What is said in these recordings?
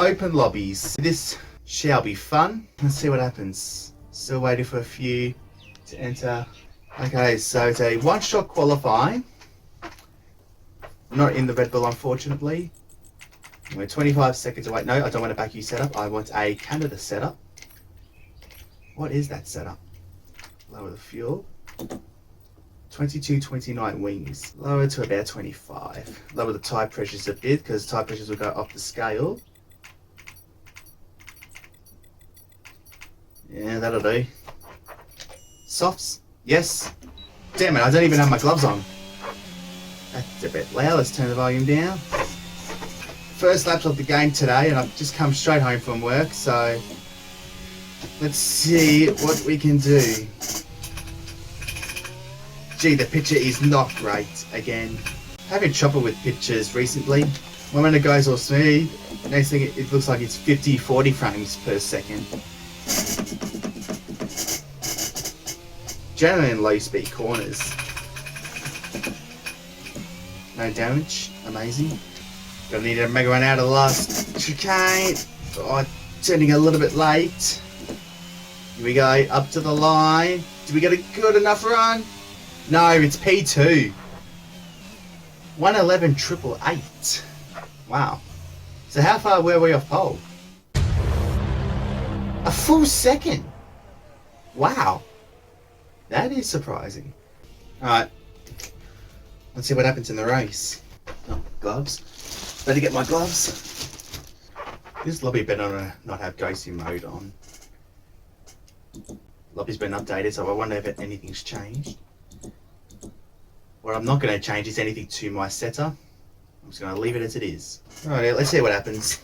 open lobbies. This shall be fun. Let's see what happens. Still waiting for a few to enter. Okay, so it's a one-shot qualifying. Not in the Red Bull, unfortunately. We're 25 seconds away. No, I don't want a back U setup. I want a Canada setup. What is that setup? Lower the fuel. 22, 29 wings. Lower to about 25. Lower the tire pressures a bit because tire pressures will go off the scale. Yeah, that'll do. Softs. Yes. Damn it, I don't even have my gloves on. That's a bit loud. Let's turn the volume down. First laps of the game today, and I've just come straight home from work, so let's see what we can do. Gee, the picture is not great again. Having trouble with pictures recently. When it goes all smooth, next thing it looks like it's 50, 40 frames per second. Generally in low speed corners. No damage, amazing. Gonna need to mega run out of the last chicane. Oh, turning a little bit late. Here we go, up to the line. Do we get a good enough run? No, it's P2. 111,888. Wow. So how far were we off pole? A full second. Wow. That is surprising. Alright. Let's see what happens in the race. Oh, gloves. Better get my gloves. This lobby better not have ghosting mode on. Lobby's been updated, so I wonder if anything's changed. What I'm not going to change is anything to my setter. I'm just going to leave it as it is. Alright, let's see what happens.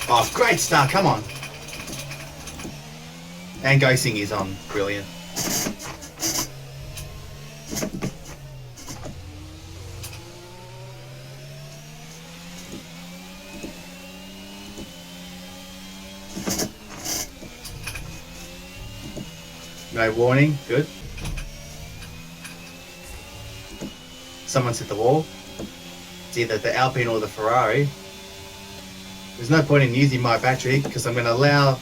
Oh, great start, come on. And ghosting is on, brilliant. No warning, good. Someone's hit the wall. It's either the Alpine or the Ferrari. There's no point in using my battery because I'm going to allow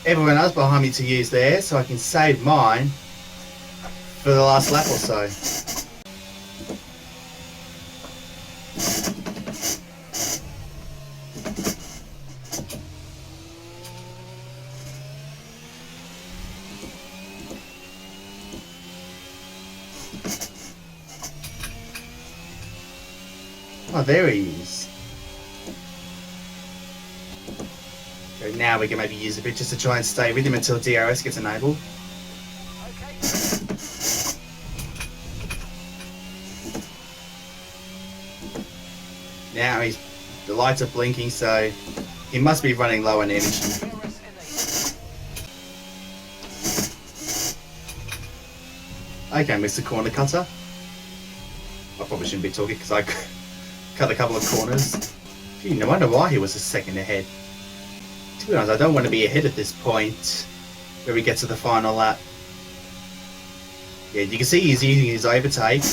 everyone else behind me to use theirs so I can save mine for the last lap or so. Oh, there he is. So now we can maybe use a bit just to try and stay with him until DRS gets enabled. Now the lights are blinking, so he must be running low on energy. Okay, Mr. Corner Cutter. I probably shouldn't be talking because I cut a couple of corners. Gee, no wonder why he was a second ahead. To be honest, I don't want to be ahead at this point where we get to the final lap. Yeah, you can see he's using his overtake.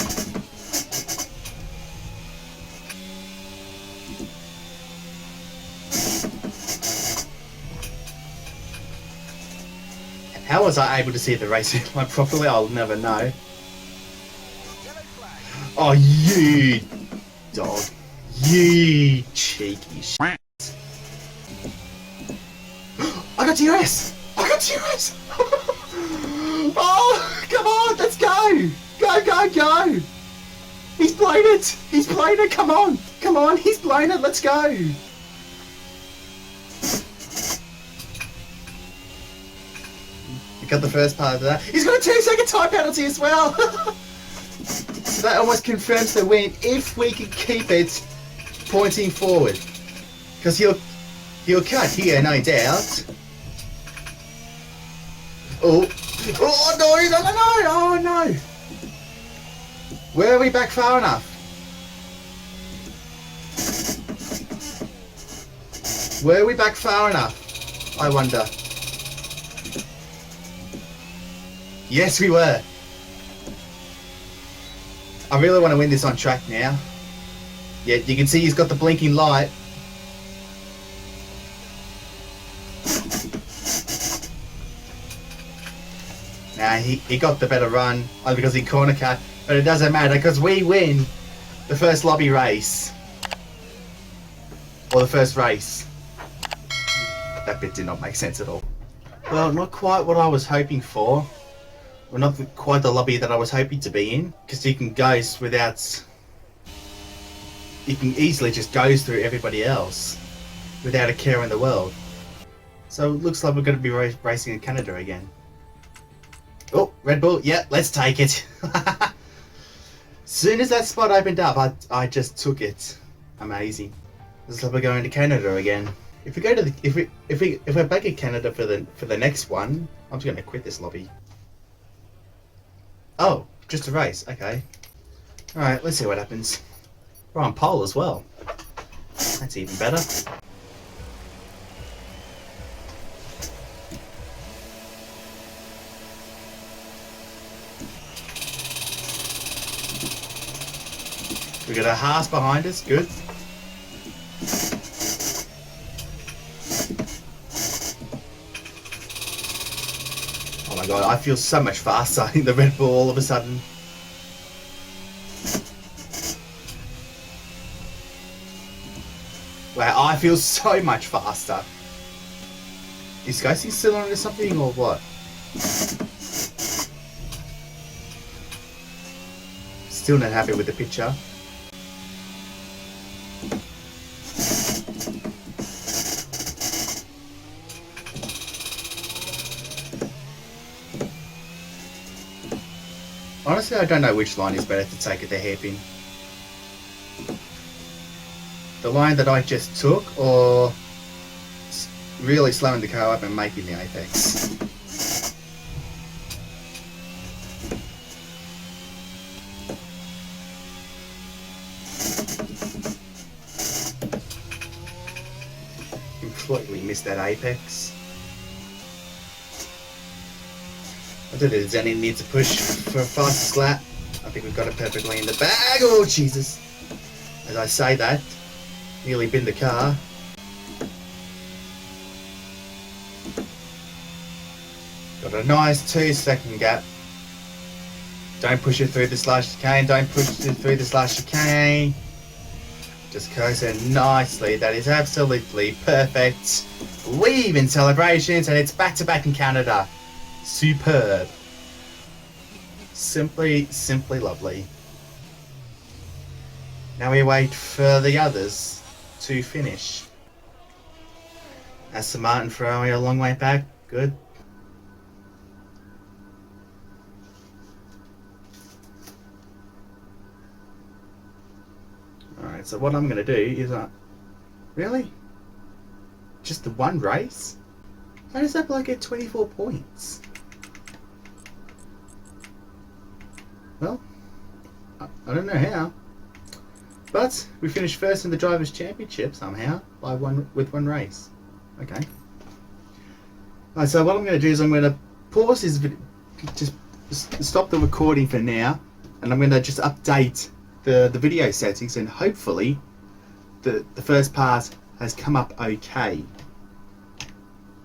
How was I able to see the racing line properly? I'll never know. Oh, you dog. You cheeky shit. I got DRS! I got DRS! Oh, come on, let's go! Go, go, go! He's blown it! He's blown it, come on! Come on, he's blown it, let's go! You got the first part of that. He's got a 2-second time penalty as well! So that almost confirms the win if we can keep it pointing forward. Because he'll cut here, no doubt. Oh, oh no, no, no, no, oh no. Were we back far enough? Were we back far enough? I wonder. Yes, we were. I really want to win this on track now. Yeah, you can see he's got the blinking light. Nah, he got the better run only because he corner cut, but it doesn't matter because we win the first lobby race. Or the first race. That bit did not make sense at all. Well, not quite what I was hoping for. Well, not quite the lobby that I was hoping to be in, because you can goes without... You can easily just goes through everybody else without a care in the world. So it looks like we're going to be racing in Canada again. Oh, Red Bull, yeah, let's take it. Soon as that spot opened up, I just took it. Amazing. Looks like we're going to Canada again. If we go to the, if we're back in Canada for the next one, I'm just going to quit this lobby. Oh, just a race, okay. All right, let's see what happens. We're on pole as well. That's even better. We got a Haas behind us, good. Oh my god, I feel so much faster in the Red Bull all of a sudden. Wow, I feel so much faster. Is Ghosty still on or something or what? Still not happy with the picture. Honestly, I don't know which line is better to take at the hairpin. The line that I just took, or really slowing the car up and making the apex. Completely missed that apex. I don't think there's any need to push for a fastest lap. I think we've got it perfectly in the bag. Oh Jesus! As I say that, nearly binned the car. Got a nice 2-second gap. Don't push it through this last chicane. Don't push it through this last chicane. Just goes in nicely. That is absolutely perfect. Weave in celebrations, and it's back-to-back in Canada. Superb. Simply lovely. Now we wait for the others to finish. Aston Martin throwing a long way back. Good. Alright, so what I'm going to do is... really? Just the one race? How does that bloke get 24 points? Well, I don't know how. But we finished first in the Drivers' Championship somehow with one race. Okay. Alright, so what I'm going to do is I'm going to pause this video, just stop the recording for now, and I'm going to just update the video settings, and hopefully the first part has come up okay.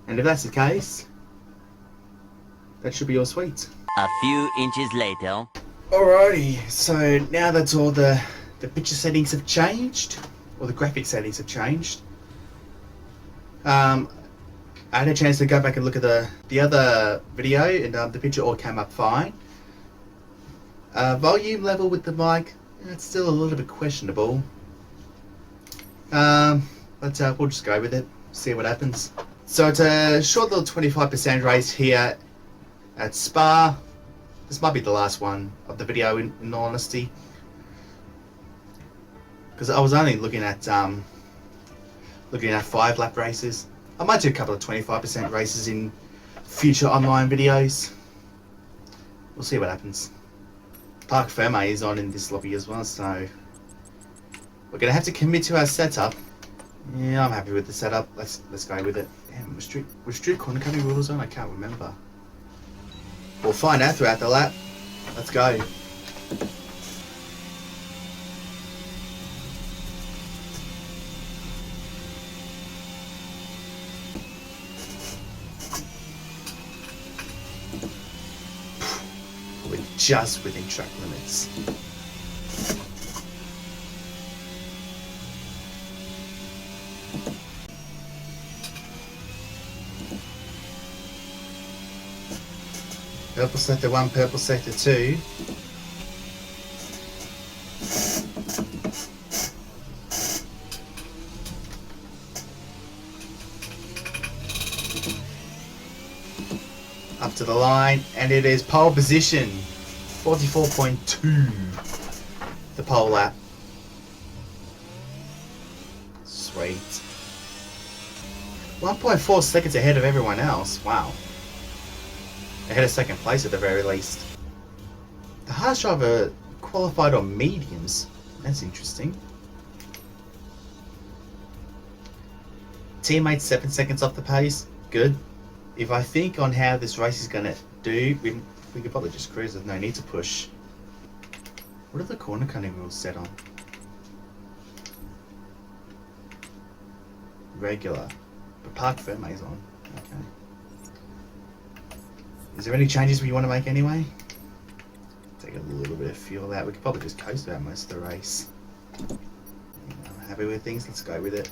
And if that's the case, that should be all sweet. A few inches later. Alrighty, so now that's all the picture settings have changed, or the graphic settings have changed. I had a chance to go back and look at the other video, and the picture all came up fine. Volume level with the mic, it's still a little bit questionable. But we'll just go with it, see what happens. So it's a short little 25% race here at Spa. This might be the last one of the video in all honesty, because I was only looking at 5-lap races. I might do a couple of 25% races in future online videos. We'll see what happens. Parc Ferme is on in this lobby as well, so we're gonna have to commit to our setup. Yeah, I'm happy with the setup. Let's go with it. Damn, was Drew corner cutting rules on? I can't remember. We'll find out throughout the lap. Let's go. just within track limits. Purple sector 1, purple sector 2. Up to the line, and it is pole position 44.2, the pole lap. Sweet. 1.4 seconds ahead of everyone else. Wow. Ahead of second place at the very least. The Haas driver qualified on mediums. That's interesting. Teammates 7 seconds off the pace. Good. If I think on how this race is going to do, we could probably just cruise. There's no need to push. What are the corner cutting rules set on? Regular. But Parc Fermé's on. Okay. Is there any changes we want to make anyway? Take a little bit of fuel out. We could probably just coast out most of the race. Happy with things? Let's go with it.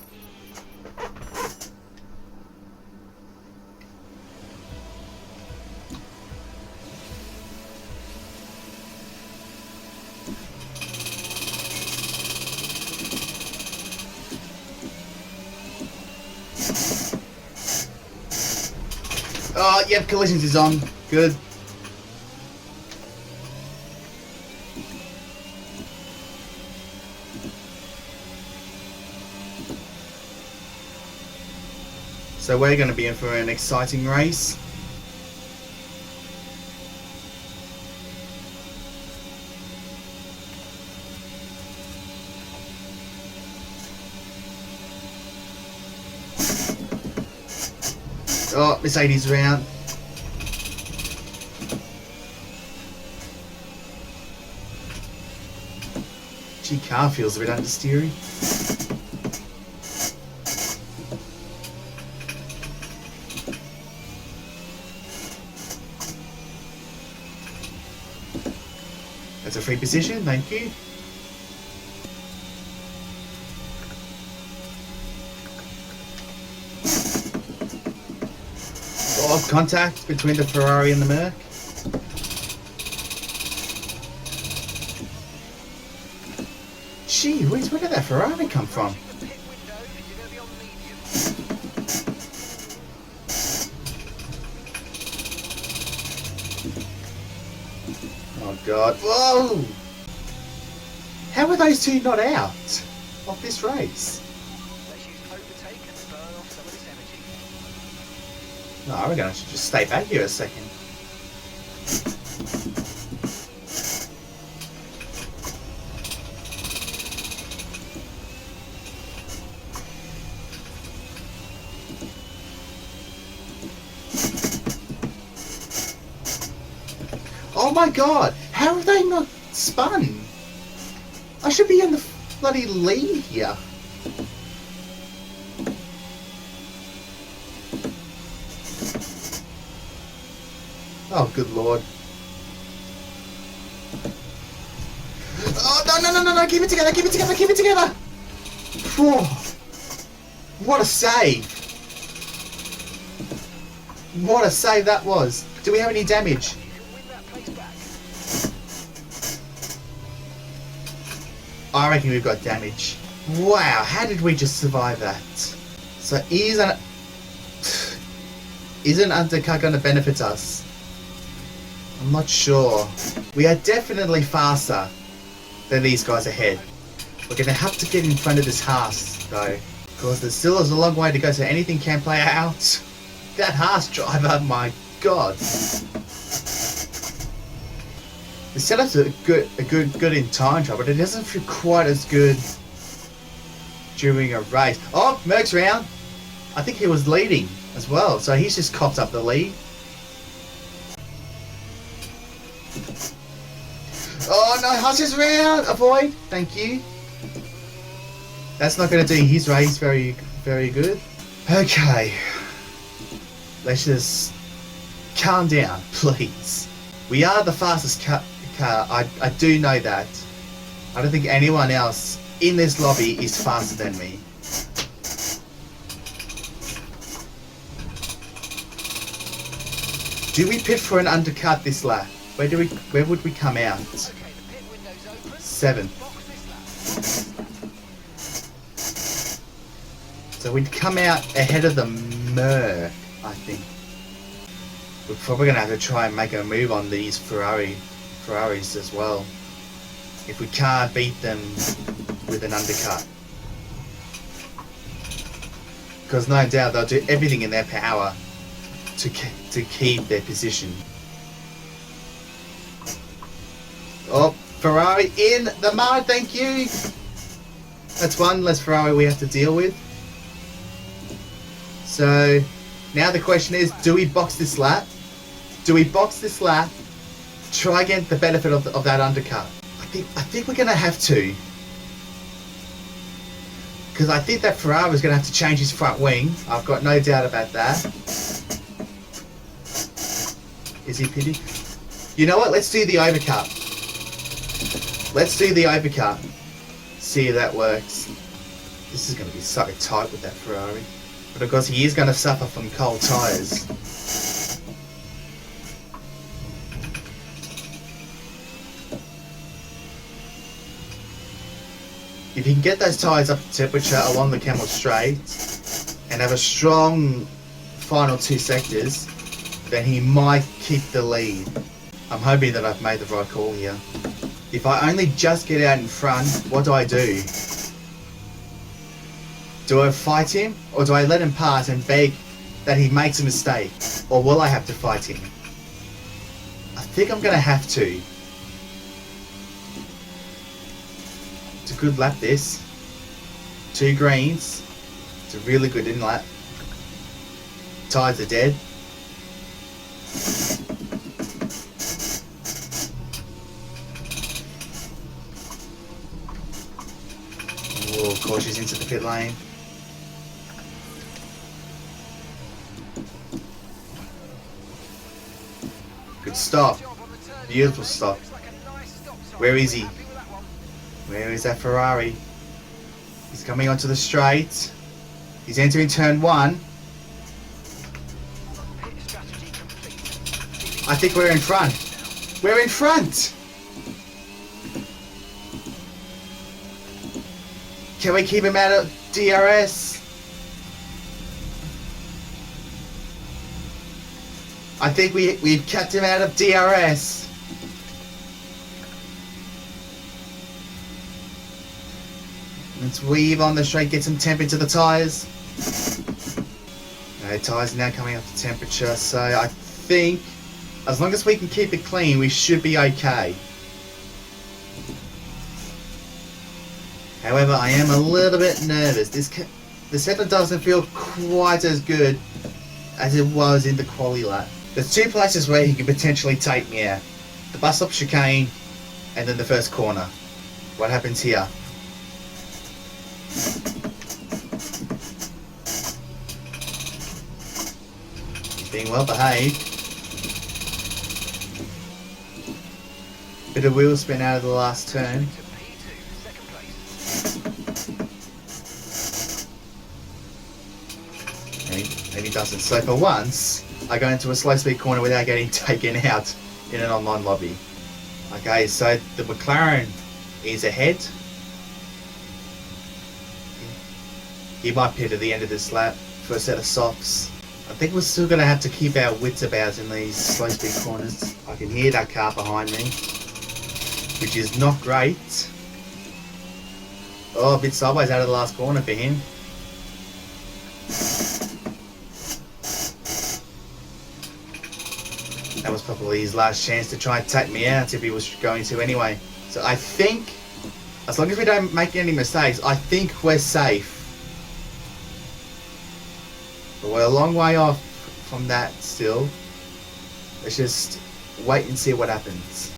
Oh, yep, collisions is on. Good. So we're going to be in for an exciting race. Oh, Mercedes round. Gee, car feels a bit understeery. That's a free position, thank you. Of contact between the Ferrari and the Merc. Gee whiz, where did that Ferrari come from? Oh god, whoa! How are those two not out of this race? No, I reckon I should just stay back here a second. Oh my god! How have they not spun? I should be in the bloody lead here. Oh, good lord. Oh, no, keep it together, keep it together, keep it together! Whew. What a save! What a save that was. Do we have any damage? I reckon we've got damage. Wow, how did we just survive that? So isn't undercut going to benefit us? I'm not sure. We are definitely faster than these guys ahead. We're going to have to get in front of this Haas though, because there still is a long way to go, so anything can play out. That Haas driver, my god. The setup's good in time trial, but it doesn't feel quite as good during a race. Oh, Merck's round. I think he was leading as well, so he's just copped up the lead. Oh no, Haas is round. Avoid. Thank you. That's not going to do his race very, very good. Okay. Let's just calm down, please. We are the fastest car. I do know that. I don't think anyone else in this lobby is faster than me. Do we pit for an undercut this lap? Where would we come out? 7th. So we'd come out ahead of the Merc, I think. We're probably gonna have to try and make a move on these Ferraris as well. If we can't beat them with an undercut. Because no doubt they'll do everything in their power to keep their position. Oh, Ferrari in the mud, thank you! That's one less Ferrari we have to deal with. So, now the question is, do we box this lap? Do we box this lap? Try and get the benefit of that undercut. I think we're going to have to. Because I think that Ferrari is going to have to change his front wing. I've got no doubt about that. Is he pitting? You know what? Let's do the overcut. Let's do the overcut. See if that works. This is going to be so tight with that Ferrari. But of course he is going to suffer from cold tyres. If he can get those tyres up to temperature along the Camel Straight and have a strong final 2 sectors, then he might keep the lead. I'm hoping that I've made the right call here. If I only just get out in front, what do I do? Do I fight him, or do I let him pass and beg that he makes a mistake? Or will I have to fight him? I think I'm going to have to. It's a good lap this. 2 greens. It's a really good in lap. Tyres are dead. Oh, of course she's into the pit lane. Good stop. Beautiful stop. Where is he? Where is that Ferrari? He's coming onto the straight. He's entering turn 1. I think we're in front. We're in front! Can we keep him out of DRS? I think we've kept him out of DRS. Let's weave on the straight, get some temp into the tyres. Okay, tyres are now coming up to temperature, so I think as long as we can keep it clean, we should be okay. However, I am a little bit nervous. The setup doesn't feel quite as good as it was in the quali lap. There's 2 places where he could potentially take me out. The bus stop chicane and then the first corner. What happens here? He's being well behaved. Bit of wheel spin out of the last turn. Maybe doesn't. So for once, I go into a slow speed corner without getting taken out in an online lobby. Okay, so the McLaren is ahead. He might pit at the end of this lap for a set of softs. I think we're still going to have to keep our wits about in these slow speed corners. I can hear that car behind me, which is not great. Oh, a bit sideways out of the last corner for him. That was probably his last chance to try and take me out if he was going to anyway. So I think, as long as we don't make any mistakes, I think we're safe. But we're a long way off from that still. Let's just wait and see what happens.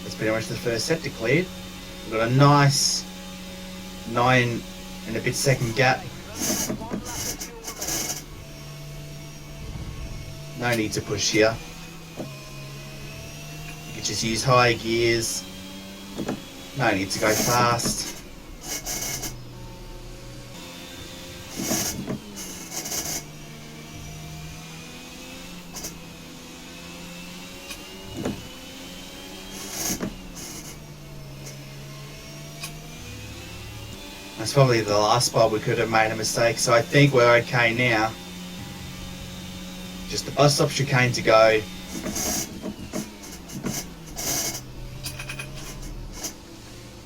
That's pretty much the first sector cleared. We've got a nice 9 and a bit second gap. No need to push here. You can just use higher gears. No need to go fast. That's probably the last spot we could have made a mistake, so I think we're okay now. Just the bus stop chicane to go.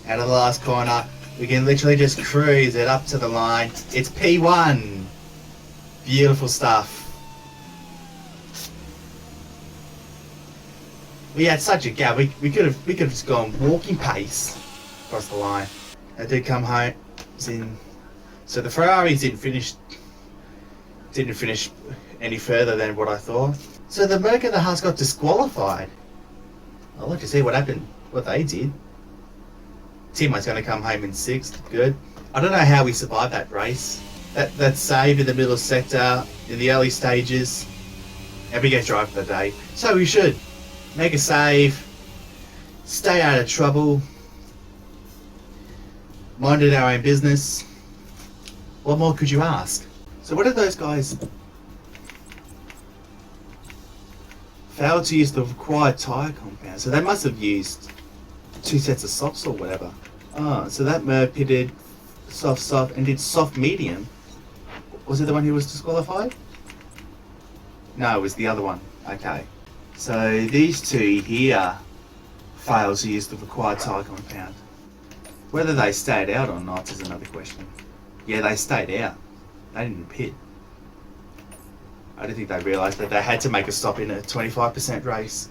Out of the last corner, we can literally just cruise it up to the line. It's P1. Beautiful stuff. We had such a gap. We could have just gone walking pace across the line. I did come home. So the Ferraris didn't finish any further than what I thought. So the Merc and the Haas got disqualified. I'd like to see what happened, what they did. Timo's going to come home in 6th. Good. I don't know how we survived that race. That save in the middle sector in the early stages. And we get drive for the day. So we should make a save, stay out of trouble, minded our own business. What more could you ask? So what did those guys fail to use the required tyre compound? So they must have used 2 sets of softs or whatever. Oh, so that Merc pitted soft and did soft medium. Was it the one who was disqualified? No, it was the other one. Okay. So these two here failed to use the required tyre compound. Whether they stayed out or not is another question. Yeah, they stayed out. They didn't pit. I don't think they realised that they had to make a stop in a 25% race.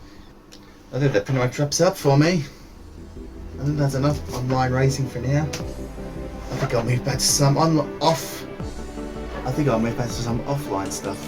I think that pretty much wraps up for me. I think that's enough online racing for now. I think I'll move back to some offline stuff.